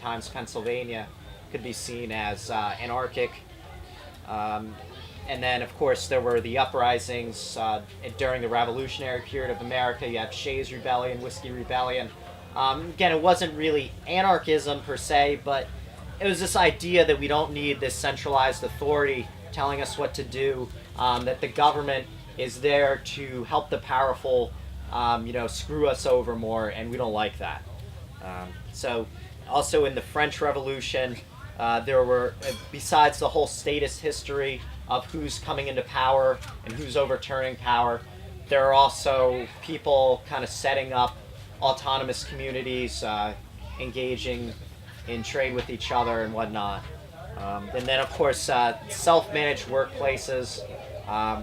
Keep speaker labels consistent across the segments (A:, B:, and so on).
A: sometimes Pennsylvania could be seen as anarchic. And then, of course, there were the uprisings during the Revolutionary period of America. You have Shays' Rebellion, Whiskey Rebellion. Again, it wasn't really anarchism per se, but it was this idea that we don't need this centralized authority telling us what to do, that the government is there to help the powerful, screw us over more, and we don't like that. So also in the French Revolution, there were, besides the whole statist history of who's coming into power and who's overturning power, there are also people kind of setting up autonomous communities, engaging in trade with each other and whatnot. And then, of course, self-managed workplaces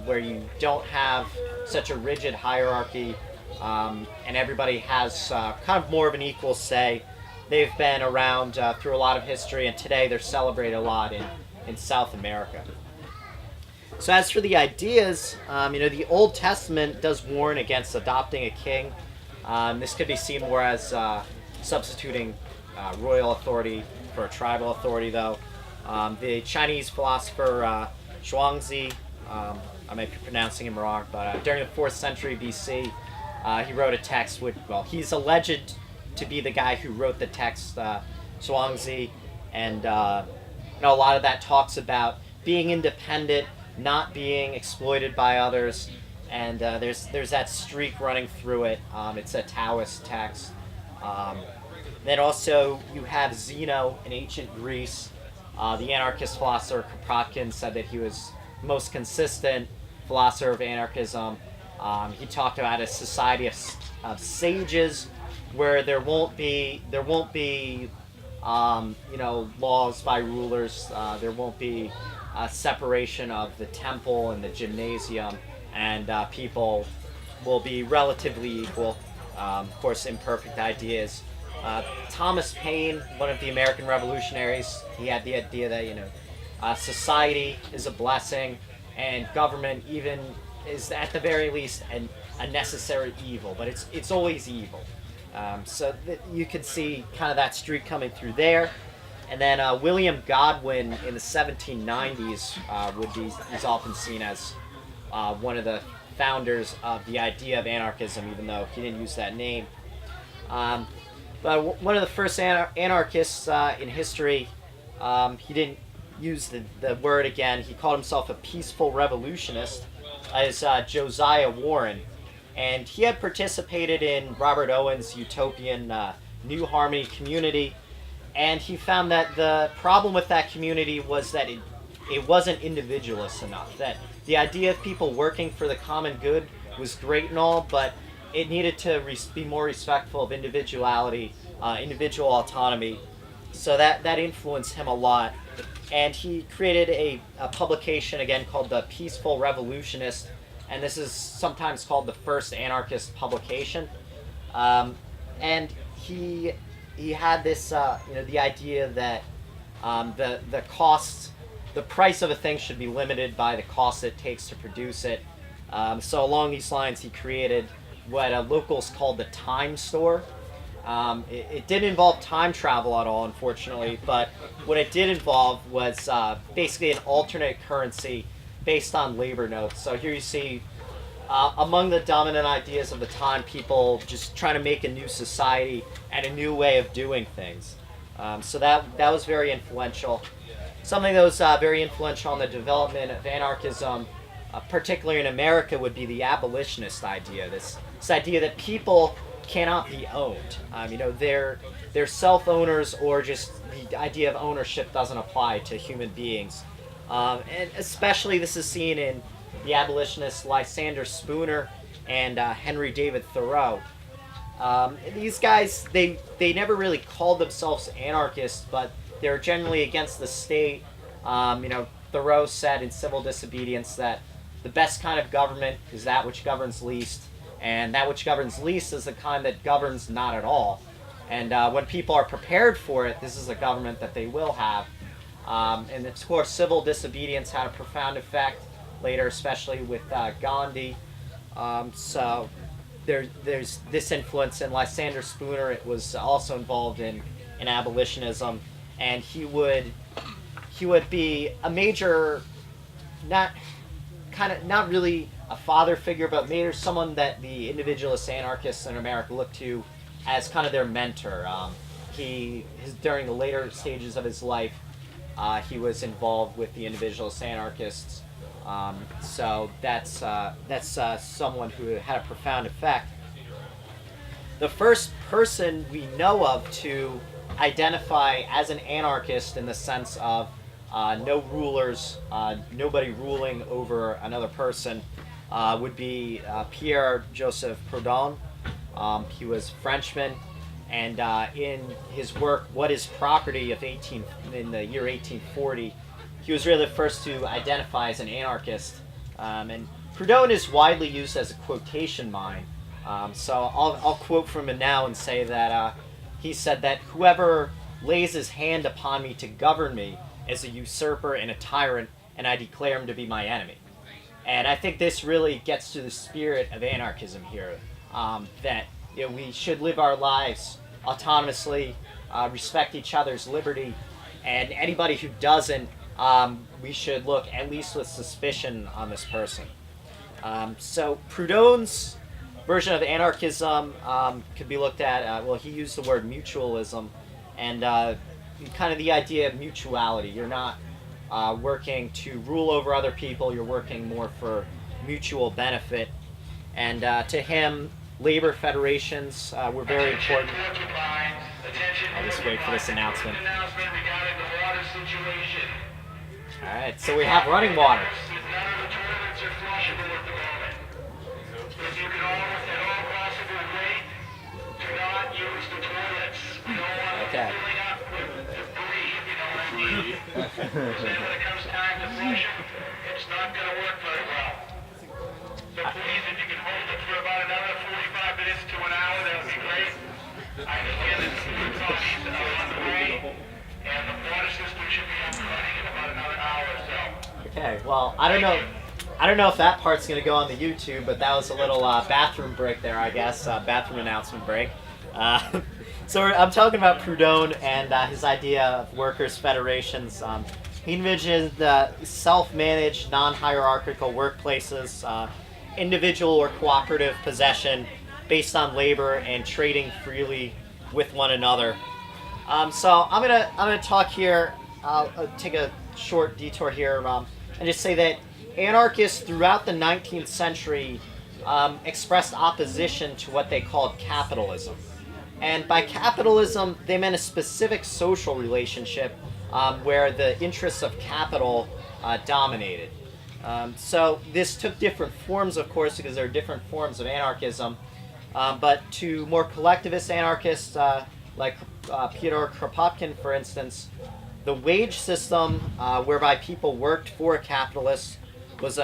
A: where you don't have such a rigid hierarchy, and everybody has kind of more of an equal say. They've been around through a lot of history, and today they're celebrated a lot in South America. So as for the ideas, the Old Testament does warn against adopting a king. This could be seen more as substituting royal authority for a tribal authority, though. The Chinese philosopher Zhuangzi, I might be pronouncing him wrong, but during the 4th century BC, he wrote a text he's alleged to be the guy who wrote the text, Zhuangzi, and a lot of that talks about being independent, not being exploited by others, and there's that streak running through it. It's a Taoist text. Then also you have Zeno in ancient Greece. The anarchist philosopher Kropotkin said that he was the most consistent philosopher of anarchism. He talked about a society of sages where there won't be laws by rulers. There won't be a separation of the temple and the gymnasium, and people will be relatively equal. Of course, imperfect ideas. Thomas Paine, one of the American revolutionaries, he had the idea that society is a blessing, and government even is at the very least a necessary evil, but it's always evil. So you can see kind of that streak coming through there. And then William Godwin in the 1790s is often seen as one of the founders of the idea of anarchism, even though he didn't use that name. But one of the first anarchists in history, he didn't use the word again. He called himself a peaceful revolutionist, is Josiah Warren. And he had participated in Robert Owen's utopian New Harmony community. And he found that the problem with that community was that it wasn't individualist enough. That the idea of people working for the common good was great and all, but it needed to be more respectful of individuality, individual autonomy. So that influenced him a lot. And he created a publication, again, called The Peaceful Revolutionist. And this is sometimes called the first anarchist publication. And he had this, the idea that the cost, the price of a thing should be limited by the cost it takes to produce it. So along these lines, he created what locals called the time store. It didn't involve time travel at all, unfortunately, but what it did involve was basically an alternate currency based on labor notes. So here you see, among the dominant ideas of the time, people just trying to make a new society and a new way of doing things. So that was very influential. Something that was very influential on the development of anarchism, particularly in America, would be the abolitionist idea. This idea that people cannot be owned. They're self-owners, or just the idea of ownership doesn't apply to human beings. And especially this is seen in the abolitionists Lysander Spooner and Henry David Thoreau. These guys, they never really called themselves anarchists, but they were generally against the state. Thoreau said in Civil Disobedience that the best kind of government is that which governs least, and that which governs least is the kind that governs not at all. And when people are prepared for it, this is a government that they will have. And of course, civil disobedience had a profound effect later, especially with Gandhi. So there's this influence in Lysander Spooner. It was also involved in in abolitionism, and he would be a major, not really a father figure, but maybe someone that the individualist anarchists in America look to as kind of their mentor. During the later stages of his life, he was involved with the individualist anarchists. So that's someone who had a profound effect. The first person we know of to identify as an anarchist in the sense of no rulers, nobody ruling over another person, would be Pierre-Joseph Proudhon. He was Frenchman, and in his work "What is Property" in the year 1840, he was really the first to identify as an anarchist. And Proudhon is widely used as a quotation mine. So I'll quote from him now and say that he said that whoever lays his hand upon me to govern me is a usurper and a tyrant, and I declare him to be my enemy. And I think this really gets to the spirit of anarchism here, that we should live our lives autonomously, respect each other's liberty, and anybody who doesn't, we should look at least with suspicion on this person. So Proudhon's version of anarchism could be looked at, he used the word mutualism, and kind of the idea of mutuality. You're not working to rule over other people, you're working more for mutual benefit. And to him, labor federations were very important. I'll just wait for this announcement. Alright, so we have running water. Okay.
B: So when it comes time to flush it, it's not going to work very well. So please, if you can hold it for about another 45 minutes to an hour, that would be great. I understand that the coffee's on the way, and the water system should be up and running in about another hour or so.
A: Okay, well, I don't know if that part's going to go on the YouTube, but that was a little bathroom break there, I guess, bathroom announcement break. So I'm talking about Proudhon and his idea of workers' federations. He envisioned self-managed, non-hierarchical workplaces, individual or cooperative possession based on labor and trading freely with one another. So I'm gonna talk here. I'll take a short detour here and just say that anarchists throughout the 19th century expressed opposition to what they called capitalism. And by capitalism, they meant a specific social relationship where the interests of capital dominated. So this took different forms, of course, because there are different forms of anarchism. But to more collectivist anarchists, like Fyodor Kropotkin, for instance, the wage system whereby people worked for capitalists was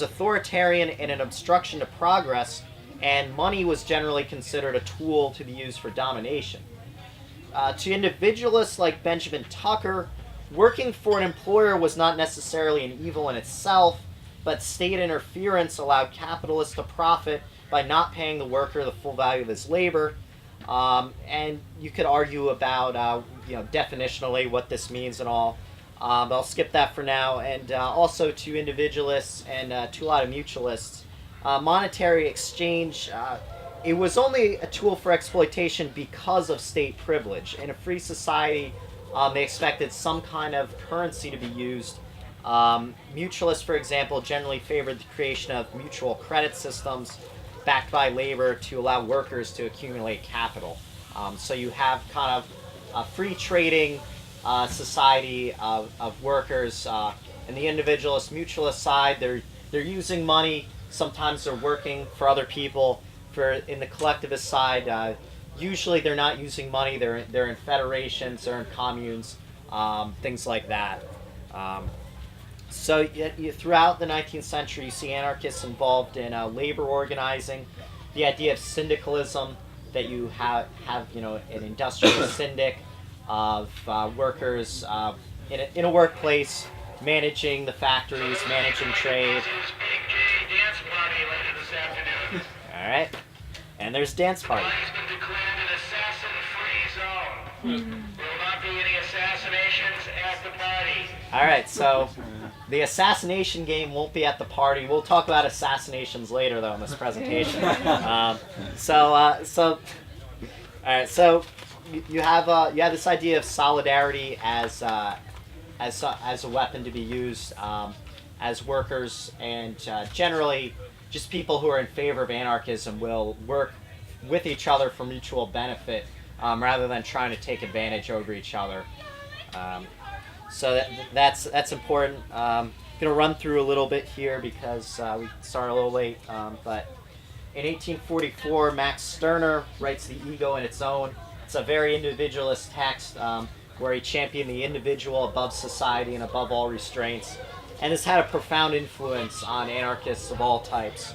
A: authoritarian and an obstruction to progress, and money was generally considered a tool to be used for domination. To individualists like Benjamin Tucker, working for an employer was not necessarily an evil in itself, but state interference allowed capitalists to profit by not paying the worker the full value of his labor. And you could argue about, definitionally what this means and all. But I'll skip that for now. And also to individualists and to a lot of mutualists, monetary exchange, it was only a tool for exploitation because of state privilege. In a free society, they expected some kind of currency to be used. Mutualists, for example, generally favored the creation of mutual credit systems backed by labor to allow workers to accumulate capital. So you have kind of a free trading society of workers. In the individualist, mutualist side, they're using money. Sometimes they're working for other people. In the collectivist side, usually they're not using money. They're in federations, they're in communes, things like that. So throughout the 19th century, you see anarchists involved in labor organizing, the idea of syndicalism, that you have an industrial syndic of workers in a workplace, managing the factories, managing trade. All right, and there's dance party.
B: It's been declared an assassin-free zone. the party.
A: All right, so the assassination game won't be at the party. We'll talk about assassinations later, though, in this presentation. All right, so you have this idea of solidarity as a weapon to be used as workers, and generally, just people who are in favor of anarchism will work with each other for mutual benefit, rather than trying to take advantage over each other. So that's important. I'm going to run through a little bit here because we started a little late. But in 1844, Max Stirner writes The Ego in Its Own. It's a very individualist text where he championed the individual above society and above all restraints. And this had a profound influence on anarchists of all types.